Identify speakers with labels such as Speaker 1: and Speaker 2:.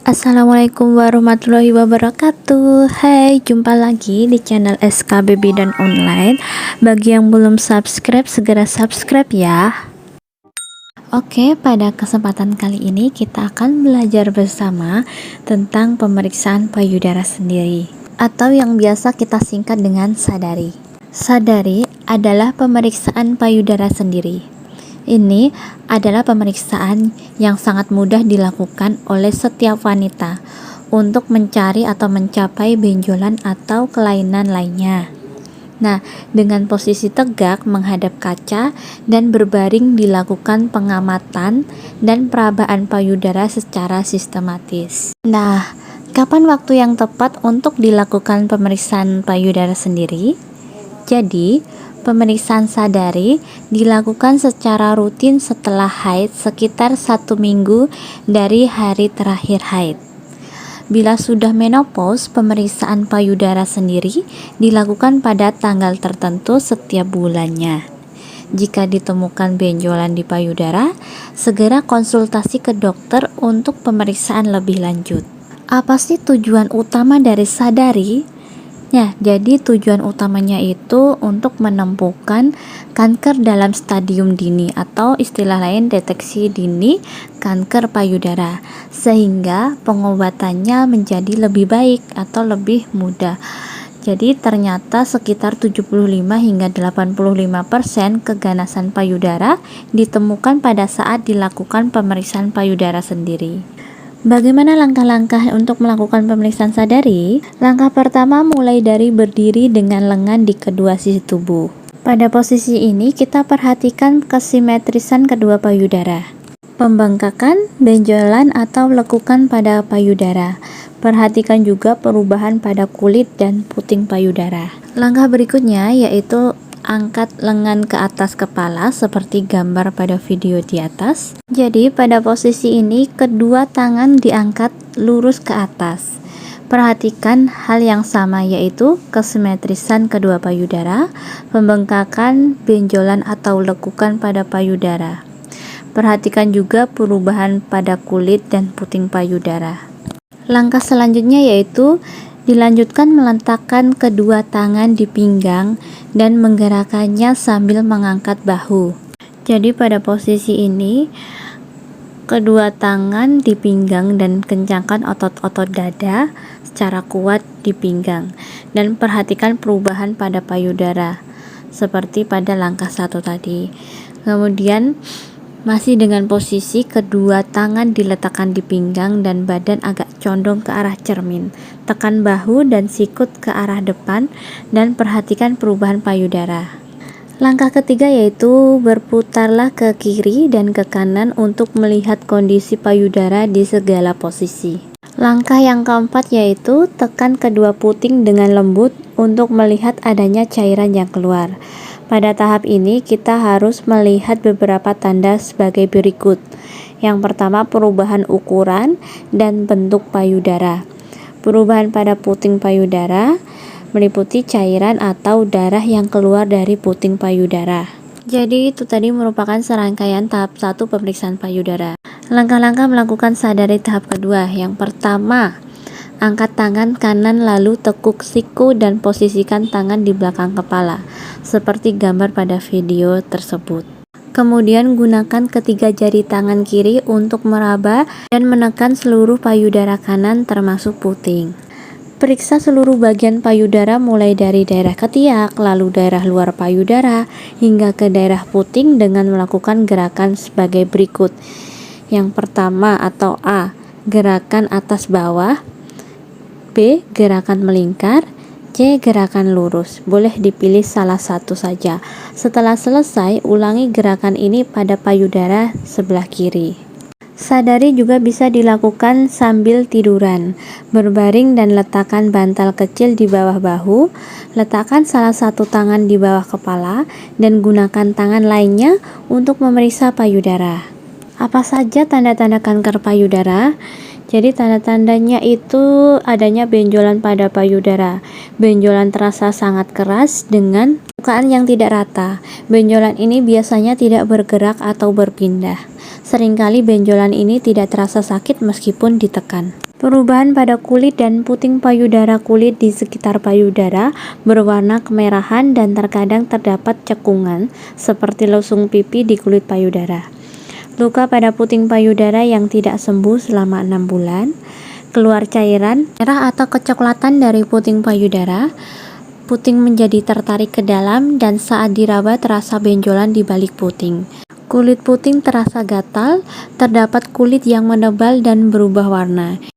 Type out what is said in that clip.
Speaker 1: Assalamualaikum warahmatullahi wabarakatuh. Hai, jumpa lagi di channel SKB Bidan Online. Bagi yang belum subscribe, segera subscribe ya. Oke, pada kesempatan kali ini kita akan belajar bersama tentang pemeriksaan payudara sendiri, atau yang biasa kita singkat dengan sadari. Sadari adalah pemeriksaan payudara sendiri. Ini adalah pemeriksaan yang sangat mudah dilakukan oleh setiap wanita untuk mencari atau mencapai benjolan atau kelainan lainnya. Nah, dengan posisi tegak menghadap kaca dan berbaring dilakukan pengamatan dan perabaan payudara secara sistematis. Nah, kapan waktu yang tepat untuk dilakukan pemeriksaan payudara sendiri? Jadi, pemeriksaan sadari dilakukan secara rutin setelah haid sekitar 1 minggu dari hari terakhir haid. Bila sudah menopause, pemeriksaan payudara sendiri dilakukan pada tanggal tertentu setiap bulannya. Jika ditemukan benjolan di payudara, segera konsultasi ke dokter untuk pemeriksaan lebih lanjut. Apa sih tujuan utama dari sadari? Ya, jadi tujuan utamanya itu untuk menemukan kanker dalam stadium dini atau istilah lain deteksi dini kanker payudara, sehingga pengobatannya menjadi lebih baik atau lebih mudah. Jadi ternyata sekitar 75 hingga 85% keganasan payudara ditemukan pada saat dilakukan pemeriksaan payudara sendiri. Bagaimana langkah-langkah untuk melakukan pemeriksaan sadari? Langkah pertama mulai dari berdiri dengan lengan di kedua sisi tubuh. Pada posisi ini kita perhatikan kesimetrisan kedua payudara. Pembengkakan, benjolan atau lekukan pada payudara. Perhatikan juga perubahan pada kulit dan puting payudara. Langkah berikutnya yaitu angkat lengan ke atas kepala seperti gambar pada video di atas. Jadi pada posisi ini kedua tangan diangkat lurus ke atas. Perhatikan hal yang sama yaitu kesimetrisan kedua payudara, pembengkakan, benjolan atau lekukan pada payudara. Perhatikan juga perubahan pada kulit dan puting payudara. Langkah selanjutnya yaitu dilanjutkan meletakkan kedua tangan di pinggang dan menggerakkannya sambil mengangkat bahu. Jadi pada posisi ini kedua tangan di pinggang dan kencangkan otot-otot dada secara kuat di pinggang dan perhatikan perubahan pada payudara seperti pada langkah 1 tadi. Kemudian masih dengan posisi kedua tangan diletakkan di pinggang dan badan agak condong ke arah cermin. Tekan bahu dan sikut ke arah depan dan perhatikan perubahan payudara. Langkah ketiga yaitu berputarlah ke kiri dan ke kanan untuk melihat kondisi payudara di segala posisi. Langkah yang keempat yaitu tekan kedua puting dengan lembut untuk melihat adanya cairan yang keluar. Pada tahap ini kita harus melihat beberapa tanda sebagai berikut. Yang pertama, perubahan ukuran dan bentuk payudara. Perubahan pada puting payudara meliputi cairan atau darah yang keluar dari puting payudara. Jadi itu tadi merupakan serangkaian tahap 1 pemeriksaan payudara. Langkah-langkah melakukan sadari tahap kedua. Yang pertama, angkat tangan kanan lalu tekuk siku dan posisikan tangan di belakang kepala, seperti gambar pada video tersebut. Kemudian gunakan ketiga jari tangan kiri untuk meraba dan menekan seluruh payudara kanan termasuk puting. Periksa seluruh bagian payudara mulai dari daerah ketiak, lalu daerah luar payudara, hingga ke daerah puting dengan melakukan gerakan sebagai berikut. Yang pertama atau A, gerakan atas bawah, B, gerakan melingkar, C, gerakan lurus. Boleh dipilih salah satu saja. Setelah selesai, ulangi gerakan ini pada payudara sebelah kiri. Sadari juga bisa dilakukan sambil tiduran. Berbaring dan letakkan bantal kecil di bawah bahu. Letakkan salah satu tangan di bawah kepala dan gunakan tangan lainnya untuk memeriksa payudara. Apa saja tanda-tanda kanker payudara? Jadi tanda-tandanya itu adanya benjolan pada payudara. Benjolan terasa sangat keras dengan permukaan yang tidak rata. Benjolan ini biasanya tidak bergerak atau berpindah. Seringkali benjolan ini tidak terasa sakit meskipun ditekan. Perubahan pada kulit dan puting payudara. Kulit di sekitar payudara berwarna kemerahan dan terkadang terdapat cekungan seperti lesung pipi di kulit payudara. Luka pada puting payudara yang tidak sembuh selama 6 bulan. Keluar cairan merah atau kecoklatan dari puting payudara. Puting menjadi tertarik ke dalam dan saat diraba terasa benjolan di balik puting. Kulit puting terasa gatal, terdapat kulit yang menebal dan berubah warna.